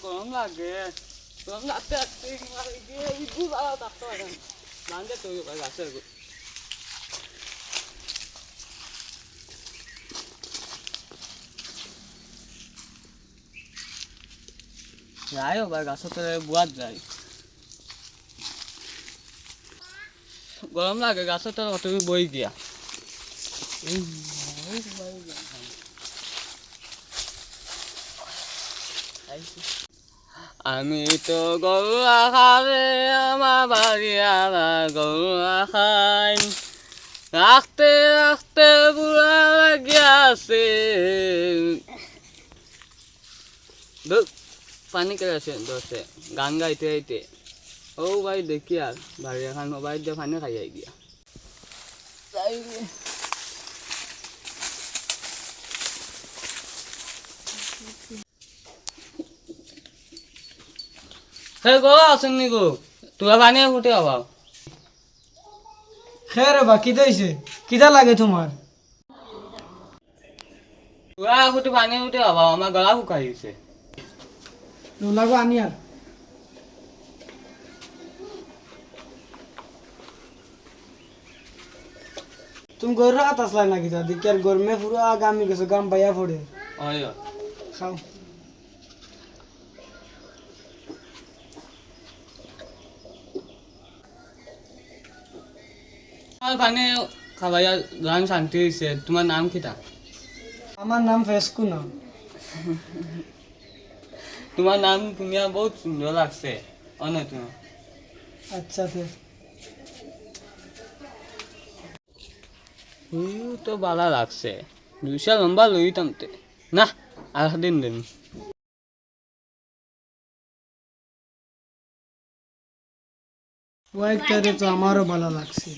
গরম লাগে গরম লাগতে আসতে থাকতে পারেন বান্ধে তৈরি করে গাছের যাই হোক গাছের তলে বুয়াত যায় গরম লাগে গাছের তলে তুমি বই গিয়া আমি তো গরু রাখারে আমার বাড়ি আমার গরু রাখাই রাখতে রাখতে বুড়া লাগিয়াছে পানি কেড়েছে দোষে গান গাইতে গাইতে ও ভাই দেখি আর বাড়ি এখন মোবাইল দিয়ে পানি খাইয়াই গিয়া হে গো আসেন নি গো তোরা পানি ফুটে হবা খেয়ে রে বা কিতা হইছে কিতা লাগে তোমার তোরা ফুটে পানি ফুটে হবা আমার গলা শুকাই গেছে লাগো আনি আর তুমি গরু রাখাত আসলা না কিতা দেখি আর গরমে পুরা গামি গেছো গাম বাইয়া পড়ে হয় খাও পানি খাবাইয়া গান শান্তি হয়েছে তোমার নাম কিটা আমার নাম ফেসকু না তোমার নাম শুনিয়া বহুত সুন্দর লাগছে অনেক তোমার আচ্ছা তে তো ভালো লাগছে দুইশা লম্বা লইতাম তে না আর দিন দিন ওয়াইটারে তো আমারও ভালো লাগছে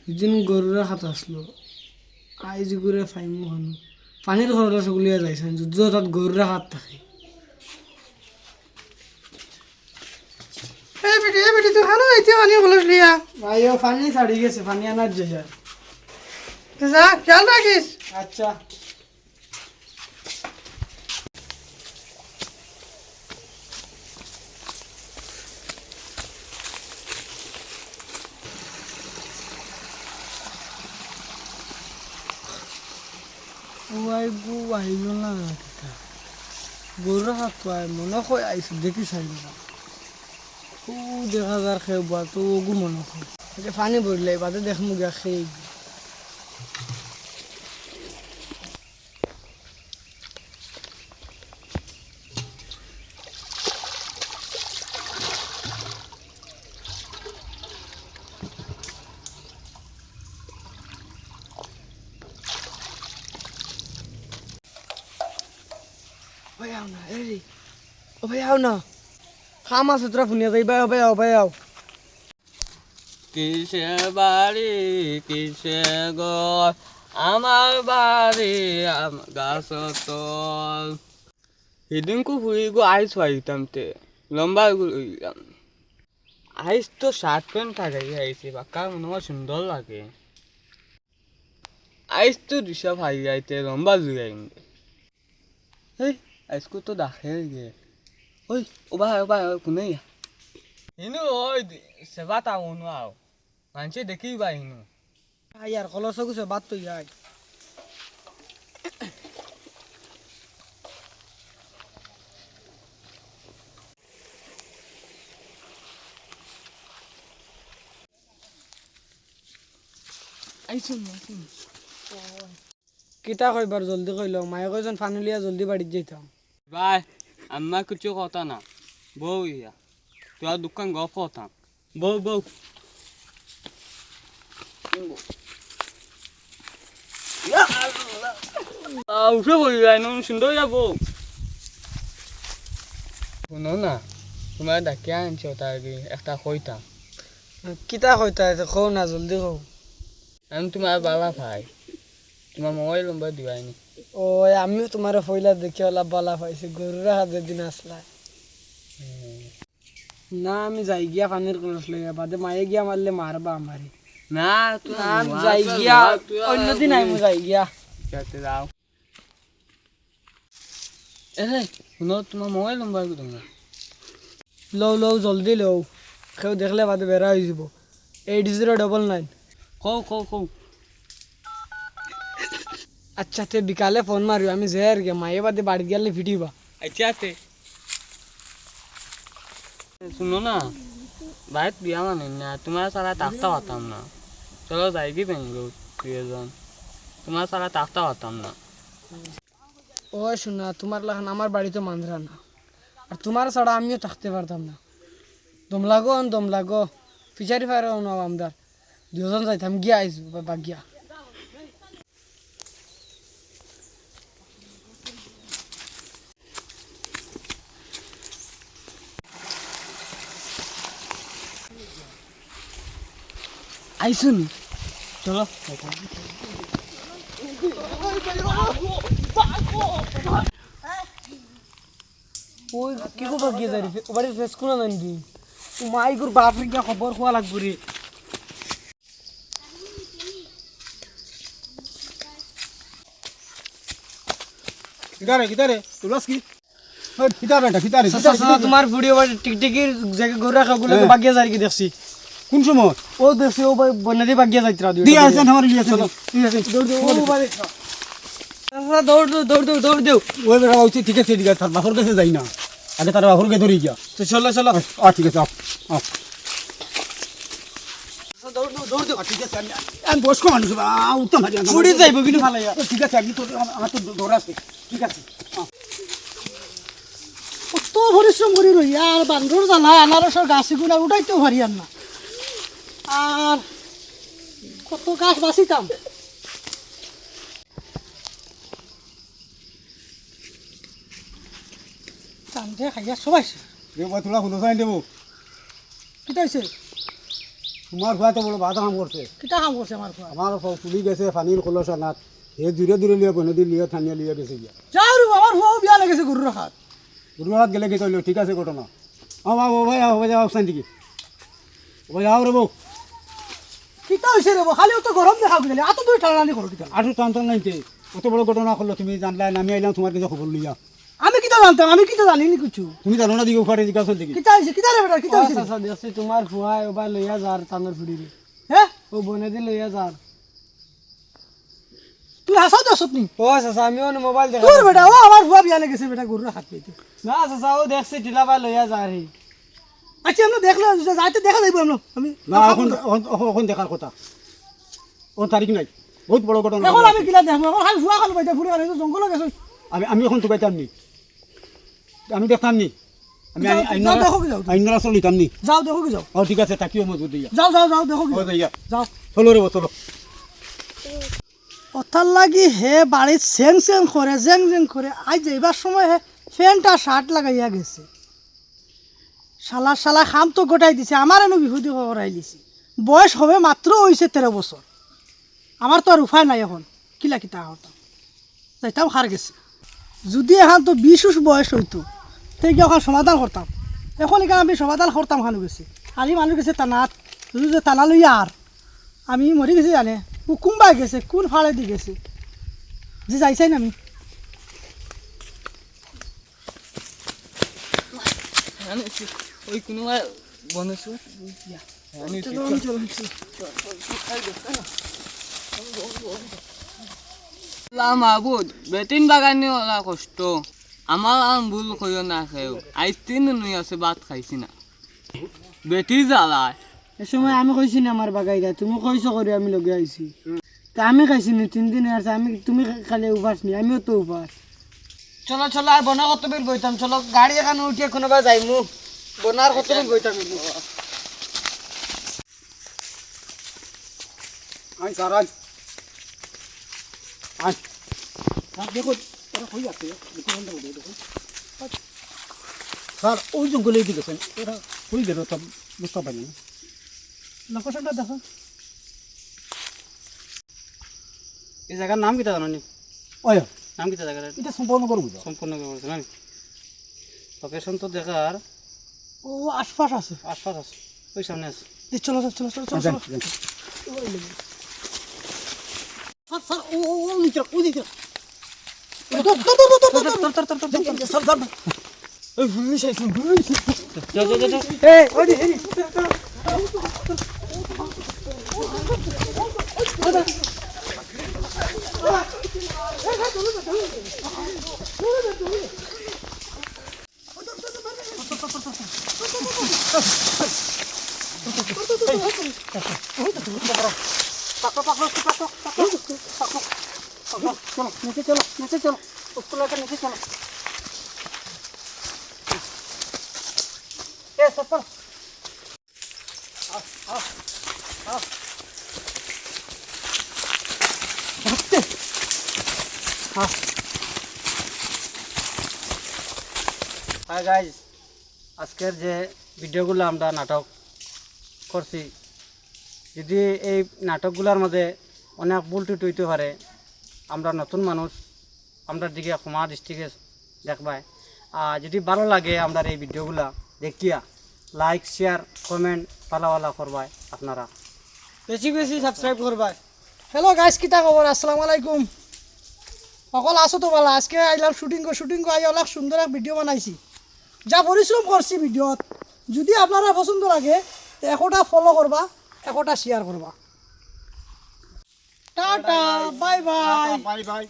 যেদিন গরুরা হাত আসলো আইজ ঘুরে ফাইমু হানু পানির খরচ গুলিয়া যাইছেন যুদ্ধ তাত গরুরা হাত থাকে এই বেটি তুই খানো আইতে পানি খরচ লিয়া ভাই ও পানি ছাড়ি গেছে পানি আনার যাইয়া যা খেয়াল রাখিস আচ্ছা আইল না গরুর হাত পায় মনে হয় আইসে দেখি চাইল না ও দেখা যার খেয়ে তো ওগু মনে হয় পানি ভরলে বাদে দেখমু গিয়া খেয়ে ভাই আও না রে ও ভাই আও না খাম আছে তোরা ফুনিয়া যাই ভাই আও কিসে বাড়ি কিসে ঘর আমার বাড়ি গাছ তল সেদিন কো ফুরি গো আইস পাইতাম তে লম্বা লইলাম আইস তো শার্ট প্যান্ট থাকাই আইসি বাক্কা মনে হয় সুন্দর লাগে আইস তো দিশা ভাই যাইতে লম্বা লুই এই আইসকো তো দেখে গে ওই ওবা কোনে ইনু ওই সেবা তাউন আও মানছে দেখি বা ইনু আই আর কলস গুছে বাত তো যাই আইছুন কিতা কইবার জলদি কইল মায়ে কইছেন পানি লিয়া জলদি বাড়িত যাইতাম ভাই আম্মা কিছু কথা না বউ ইয়া তোর দোকান গপ কথা বউ উঠে বলি যাই নুন সুন্দর যাবো শুনো না তোমার ডাকিয়া আনছি তার একটা কইতাম কিতা কইতা কও না জলদি কও আমি তোমার বালা ভাই তোমার মোবাইল নম্বর দিবাইনি ও আমিও তোমার ফইলা দেখি ওলা বলা পাইছি গরুরা হাতে দিন আসলা না আমি যাই গিয়া পানির কলস লইয়া বাদে মায়ে গিয়া মারলে মারবা আমারে না আমি যাই গিয়া অন্যদিন আইমু যাই গিয়া যাতে যাও এ শুনো তোমার মোবাইল নাম্বার কত না লও লও জলদি লও কেউ দেখলে বাদে বেড়া হয়ে যাব 8099 কও কও কও আচ্ছা তে বিকালে ফোন মারিও আমি যাই আর কি মায়ে বাদে বাড়ি গেলে ফিটিবা আচ্ছা আছে শুনো না বাইক বিয়া মানে না তোমার সারা থাকতে পারতাম না চলো যাই কি বেঙ্গলোর প্রিয়জন তোমার সারা থাকতে পারতাম না ও শোনা তোমার লাগান আমার বাড়িতে মানরা না আর তোমার ছাড়া আমিও থাকতে পারতাম না দম লাগো ফিচারি ফায়ার আমদার দুজন যাইতাম গিয়া আইসু বা গিয়া আইসুন চলো ওই কি খবর গিয়ে যাই রে ওবারে ফেস কোনা নানি দি ও মাই গুর বাপ রে কি খবর খোয়া লাগব রে কিতারে তুলাস কি ওই কিতারে সাসা তোমার ভিডিও বাড়ি টিকটিকির জায়গা ঘুরা খাগুলো বাগিয়া যাই কি দেখছি কোন সময় ও দেখছি ও বন্যাদি বাগিয়া যাইতরা দিও দিয়ে আসেন আমার লিয়ে আসেন ঠিক আছে দৌড় বাড়ি সাসা দৌড় দেও ওই বেড়া হইছে ঠিক আছে ঠিক আছে তার বাপর কাছে যাই না আগে তার বাপরকে ধরে গিয়া তো চলো ঠিক আছে আপ দৌড় দেও ঠিক আছে আমি বয়স্ক মানুষ উত্তম হাজি ছুটি যাইব কিন্তু ভালো ঠিক আছে আমি তো আমার তো দৌড় আছে ঠিক আছে কত পরিশ্রম করি রই আর বান্দর জানা আনারসের গাছ গুলা উঠাইতেও পারি আর না আর কত গাছ বাঁচিতাম চান্দে খাইয়া সবাই দেবো তোলা শুনো চাই দেবো কিটা হয়েছে তোমার ভাই তো বড় বাধা কাম করছে কিটা কাম করছে আমার খোয়া আমার তুলি গেছে পানির কলস নাথ হে দূরে লিয়ে বনে লিয়ে ঠানিয়ে লিয়ে গেছে গিয়া যাও রে আমার খোয়া বিয়া লেগেছে গরুর রাখাত গুরুহাত গেলে কি করলো ঠিক আছে ঘটনা ভাই যাও শান্তি কি ভাই যাও রে বউ কিটা হয়েছে রে খালি তো গরম দেখা গেলে এত দূর টানানি করো কিটা আঠু টান নাইতে অত বড় ঘটনা করলো তুমি জানলা আমি আইলাম তোমার কিছু খবর লইয়া আমি কিটা জানতাম আমি কিটা জানিনি কিছু তুমি জানো না দিকে উপারে জিজ্ঞাসা দেখি কিটা হয়েছে কিটা রে বেটা কিটা হয়েছে আচ্ছা দেখছি তোমার ফুয়াই ওবা লইয়া যার তানোর ফুড়ি রে হ্যাঁ ও বনে দি লইয়া যার তুই হাসাও দছত নি ও চাচা আমিও মোবাইল দেখা তোর বেটা ও আমার ফুয়া বিয়া লেগেছে বেটা গরুর রাখাত পেতে না চাচা ও দেখছি টিলাবা লইয়া যার হে আচ্ছা আমরা দেখলে যাইতে দেখা যাইব আমরা আমি না এখন দেখার কথা ও তারিখ নাই বহুত বড় ঘটনা এখন আমি কিলা দেখবো এখন খালি ফুয়া খালো বাইতে ফুড়ে গেছে জঙ্গল গেছে আমি এখন তো পাইতাম নি আমি দেখতাম নি আমি দেখো কি যাও আইনরা চলিতাম নি যাও দেখো কি যাও ও ঠিক আছে তাকিও মজুদ দিয়া যাও দেখো কি ও দিয়া যাও চলো রে চলো কথার লাগি হে বাড়ির সেং করে জেং করে আজ যাইবার সময় হে ফ্যানটা শার্ট লাগাইয়া গেছে শালা খাম তো গোটাই দিছে আমার এনে বিভূতি করাই দিছে বয়স হবে মাত্র হয়েছে 13 বছর আমার তো আর উপায় নাই এখন কিলা কিতা হতাম যাইতাম হার গেছে যদি এখন তো 20 বয়স হইতো তাই কি ওখানে সমাধান করতাম এখন এখানে আমি সমাধান করতাম খানো গেছে খালি মানুষ গেছে টানাত যদি যে টানা লইয়া আর আমি মরি গেছি জানে ও কোনবা গেছে কোন ফাড়ে দি গেছে যে যাইছাই না আমি ওই কোনো বনেছো মাহবুদ বেটিন বাগানি ওলা কষ্ট আমার আম ভুল করিও না খেয়েও আজ 3 দিন আছে ভাত খাইছি না বেটি জ্বালায় এ সময় আমি কইছি না আমার বাগাইরা তুমি কইছো করে আমি লগে আইছি তা আমি খাইছি না 3 দিন আছে আমি তুমি খালি উপাস নি আমিও তো উপাস চলো আর বনা কত বের বইতাম চলো গাড়ি এখানে উঠিয়ে কোনোবা যাইমু বনার কত বের বইতাম আই স্যার আই দেখো ওরা কই আছে দেখো স্যার ওই জঙ্গলে দিকে গেছেন ওরা কই গেল তো বুঝতে পারি না লোকেশনটা দেখো এই জায়গার নাম কিটা জানো নি ওই নাম কিটা জায়গার এটা সম্পূর্ণ করব সম্পূর্ণ করছে না লোকেশন তো দেখার ও আশপাশ আছে আশপাশ আছে ওই সামনে আছে চলো স্যার ও নিচে ওই পুলিশ আইছে পুলিশ যা যা যা এই ওই এই চলো নিচে চলো নিচে চলো স্কুল থেকে নিচে চলো এ সফল হাই গাইজ, আজকের যে ভিডিওগুলো আমরা নাটক করছি, যদি এই নাটকগুলোর মধ্যে অনেক ভুল ত্রুটি হইতে পারে, আমরা নতুন মানুষ, আমরা দিকে ক্ষমা দৃষ্টিকে দেখবাই। আর যদি ভালো লাগে আমরা এই ভিডিওগুলা দেখিয়া লাইক শেয়ার কমেন্ট পালা করবাই আপনারা, বেশি বেশি সাবস্ক্রাইব করবা। হ্যালো গাইস কিতা খবর আসসালামু আলাইকুম সকল আছো তো ভালো আজকে আইলাম শুটিং আই অনেক সুন্দর এক ভিডিও বানাইছি যা পরিশ্রম করছি ভিডিওত যদি আপনারা পছন্দ লাগে তো একটা ফলো করবা একটা শেয়ার করবা tata bye bye bye bye